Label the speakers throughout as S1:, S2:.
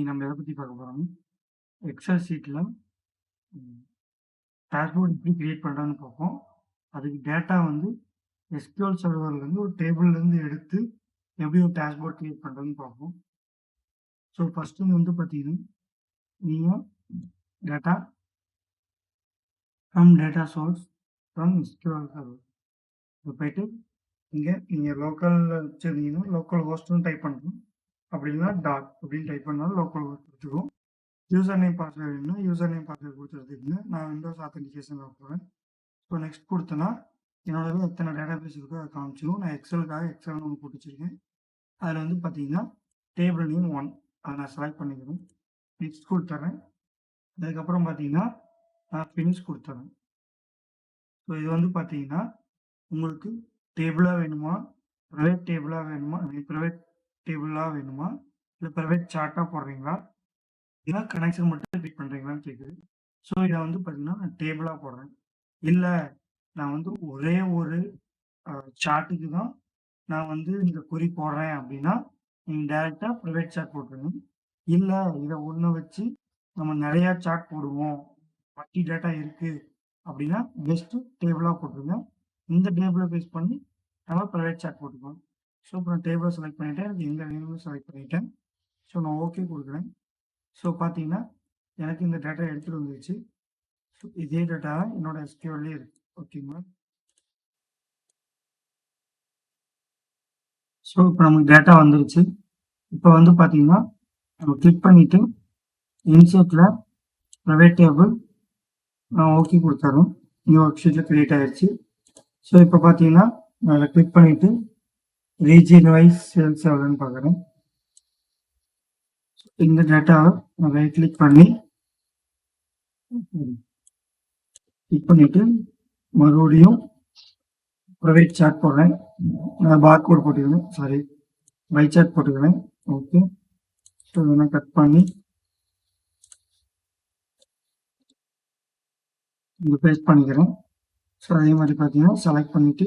S1: நம்ம எதை பற்றி பார்க்க போகிறோம், எக்ஸல் ஷீட்டில் டேஷ்போர்ட் எப்படி கிரியேட் பண்ணுறான்னு பார்ப்போம். அதுக்கு டேட்டா வந்து SQL சர்வர்லேருந்து ஒரு டேபிள்லேருந்து எடுத்து எப்படி ஒரு டேஷ்போர்ட் கிரியேட் பண்ணுறதுன்னு பார்ப்போம். ஸோ ஃபஸ்ட்டு வந்து பார்த்தீங்கன்னா நீங்கள் data from data source from SQL server இப்போ போயிட்டு இங்கே நீங்கள் லோக்கலில் வச்சுருந்தீங்கன்னா லோக்கல் ஹோஸ்ட்னு டைப் பண்ணணும். அப்படி இல்லைன்னா டாட் அப்படின்னு டைப் பண்ணாலும் லோக்கல் ஹோஸ்ட் கொடுத்துருவோம். யூசர் நேம் பாஸ்வேர்டு வேணும்னா யூசர் நேம் பாஸ்வேர்டு கொடுத்துருக்குங்க. நான் விண்டோஸ் ஆத்தென்டிகேஷன் போகிறேன். ஸோ நெக்ஸ்ட் கொடுத்தேன்னா என்னோட எத்தனை டேட்டா பேஸ் இருக்கோ அதை காமிச்சிடும். நான் எக்ஸலுக்காக எக்ஸல்னு ஒன்று போட்டு வச்சுருக்கேன். அதில் வந்து பார்த்தீங்கன்னா டேபிள் நேம் 1 அதை நான் செலக்ட் பண்ணிக்கிறேன். நெக்ஸ்ட் கொடுத்துட்றேன். அதுக்கப்புறம் பார்த்தீங்கன்னா நான் ஃபினிஷ் கொடுத்துட்றேன். ஸோ இது வந்து பார்த்தீங்கன்னா உங்களுக்கு டேபிளாக வேணுமா, ப்ரைவேட் டேபிளாக வேணுமா, ப்ரைவேட் டேபிளாக வேணுமா, இல்லை ப்ரைவேட் சார்ட்டாக போடுறீங்களா, இல்லை கனெக்ஷன் மட்டும் கிளிக் பண்ணுறீங்களான்னு கேட்குது. ஸோ இதை வந்து பார்த்தீங்கன்னா நான் டேபிளாக போடுறேன். இல்லை நான் வந்து ஒரே ஒரு சார்ட்டுக்கு தான் நான் வந்து இந்த குறி போடுறேன் அப்படின்னா நீங்கள் டைரெக்டாக ப்ரைவேட் சார்ட் போட்டுருங்க. இல்லை இதை ஒன்று வச்சு நம்ம நிறையா சார்ட் போடுவோம், மல்டி டேட்டா இருக்குது அப்படின்னா பெஸ்ட்டு டேபிளாக போட்டுருங்க. இந்த டேபிளை பேஸ் பண்ணி நம்ம ப்ரைவேட் சார்ட் போட்டுக்கலாம். ஸோ இப்போ நான் டேபிளை செலக்ட் பண்ணிவிட்டேன். எனக்கு எந்த நேமும் செலக்ட் பண்ணிவிட்டேன். ஸோ நான் ஓகே கொடுக்குறேன். ஸோ பார்த்தீங்கன்னா எனக்கு இந்த டேட்டா எடுத்துகிட்டு வந்துருச்சு. ஸோ இதே டேட்டா என்னோட SQLலே இருக்குது. ஓகேங்களா? ஸோ இப்போ நமக்கு டேட்டா வந்துருச்சு. இப்போ வந்து பார்த்தீங்கன்னா நம்ம கிளிக் பண்ணிவிட்டு இன்சர்ட்டில் ப்ரைவேட் டேபிள் நான் ஓகே கொடுத்துறேன். நியூ ஒர்க் ஷீட்டில் க்ரியேட் ஆகிடுச்சு. ஸோ இப்போ பார்த்தீங்கன்னா நான் அதை கிளிக் பண்ணிவிட்டு ரீஜியன் வைஸ் சேல்ஸ் எவ்வளோன்னு பார்க்குறேன். இந்த டேட்டாவை நான் ரைட் கிளிக் பண்ணிவிட்டு மறுபடியும் ப்ரைவேட் சார்ட் போடுறேன். நான் பார் கோட் போட்டுக்கிறேன், சாரி பை சார்ட் போட்டுக்கிறேன். ஓகே, ஸோ இதெல்லாம் கட் பண்ணி இங்கே பேஸ்ட் பண்ணிக்கிறேன். ஸோ அதே மாதிரி பார்த்தீங்கன்னா செலக்ட் பண்ணிவிட்டு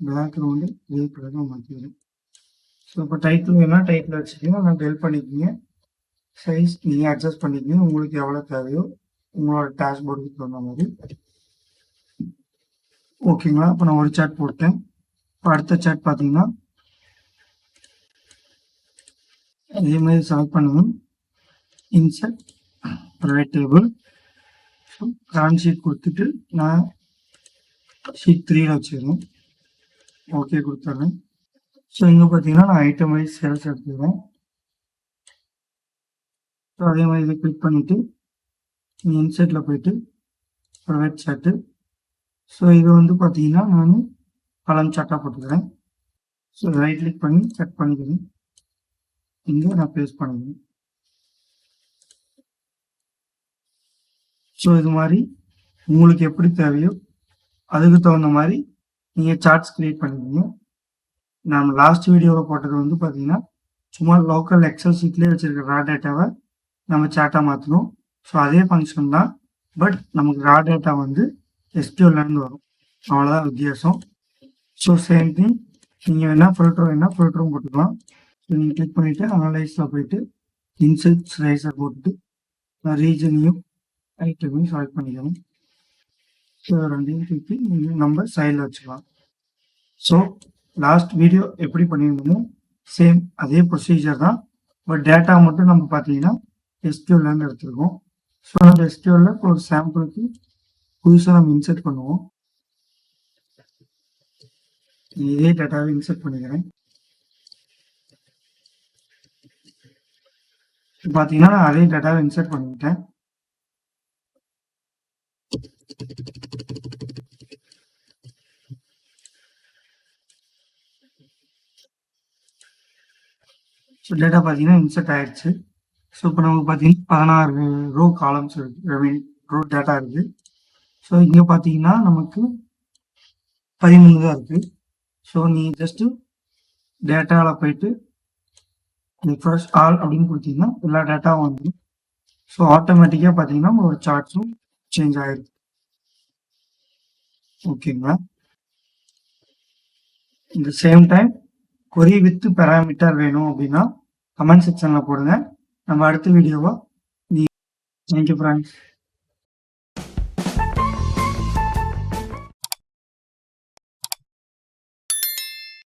S1: பேக்ரவுண்டு இதே கலராக மாற்றிக்கிறேன். ஸோ இப்போ டைட்டில் வேணா டைட்டில் வச்சுக்கிங்க, நான் டெல் பண்ணிக்கிங்க. சைஸ் நீங்கள் அட்ஜஸ்ட் பண்ணிக்கிங்க, உங்களுக்கு எவ்வளோ தேவையோ உங்களோட டேஷ்போர்டுக்கு தகுந்த மாதிரி. ஓகேங்களா? இப்போ நான் ஒரு சார்ட் போட்டேன். இப்போ அடுத்த சார்ட் பார்த்தீங்கன்னா அதே மாதிரி செலக்ட் பண்ணுங்கள். Insert private table. So current sheet கொடுத்துட்டு நான் ஷீட் 3ல் வச்சுக்கிறேன். ஓகே கொடுத்துட்றேன். ஸோ இங்கே பார்த்தீங்கன்னா நான் ஐட்டம் வைஸ் சேல்ஸ் எடுத்துக்கிறேன். ஸோ அதே மாதிரி இதை கிளிக் பண்ணிவிட்டு இன்சர்ட்டில் போயிட்டு ப்ரைவேட் சார்ட்டு. ஸோ இது வந்து பார்த்தீங்கன்னா நான் காலம் சார்ட்டாக போட்டுக்கிறேன். ஸோ ரைட் கிளிக் பண்ணி கட் பண்ணிக்கிறேன். இங்கே நான் பேஸ்ட் பண்ணிக்கிறேன். ஸோ இது மாதிரி உங்களுக்கு எப்படி தேவையோ அதுக்கு தகுந்த மாதிரி நீங்கள் சார்ட்ஸ் க்ரியேட் பண்ணிக்கிங்க. நான் லாஸ்ட் வீடியோவில் போட்டது வந்து பார்த்தீங்கன்னா சும்மா லோக்கல் எக்ஸல் ஷீட்லேயே வச்சுருக்க ரா டேட்டாவை நம்ம சார்ட்டாக மாற்றணும். ஸோ அதே ஃபங்க்ஷன் தான், பட் நமக்கு ரா டேட்டா வந்து SQLலேருந்து வரும், அவ்வளோதான் வித்தியாசம். ஸோ சேம் திங் நீங்கள் வேணால் ஃபில்டரும் போட்டுக்கலாம். ஸோ நீங்கள் கிளிக் பண்ணிவிட்டு அனலைஸில் போயிட்டு இன்செர்ட் ரைசர் போட்டுட்டு நான் ரீஜனையும் ஐட்டமையும் செலக்ட் பண்ணிக்கணும். ஸோ ரெண்டையும் தூக்கி நீங்கள் நம்ம சைடில் வச்சுக்கலாம். ஸோ லாஸ்ட் வீடியோ எப்படி பண்ணியிருந்தோமோ சேம் அதே ப்ரொசீஜர் தான், பட் டேட்டா மட்டும் நம்ம பார்த்தீங்கன்னா SQLலேருந்து எடுத்துருக்கோம். ஸோ அந்த SQLல ஒரு சாம்பிளுக்கு புதுசாக நம்ம இன்சர்ட் பண்ணுவோம். இதே டேட்டாவை இன்சர்ட் பண்ணிக்கிறேன். பார்த்தீங்கன்னா நான் அதே டேட்டாவை இன்சர்ட் பண்ணிக்கிட்டேன். ஸோ டேட்டா பார்த்தீங்கன்னா இன்சர்ட் ஆயிடுச்சு. ஸோ இப்போ நமக்கு பார்த்தீங்கன்னா 16 ரோ காலம்ஸ் இருக்குது, ரோ டேட்டா இருக்குது. ஸோ இங்கே பார்த்தீங்கன்னா நமக்கு 13 தான் இருக்குது. ஸோ நீங்கள் ஜஸ்ட்டு டேட்டாவில் போயிட்டு ஃபர்ஸ்ட் ஆல் அப்படின்னு கொடுத்தீங்கன்னா எல்லா டேட்டாவும் வந்துடும். ஸோ ஆட்டோமேட்டிக்காக பார்த்தீங்கன்னா ஒரு சார்ட்ஸும் சேஞ்ச் ஆகிடுது. ஓகேங்களா? இந்த same time query with parameter வேணும் அப்படின்னா கமெண்ட் செக்ஷனில் போடுங்க. நம்ம அடுத்த வீடியோவா தேங்க் யூ ஃப்ரெண்ட்ஸ்.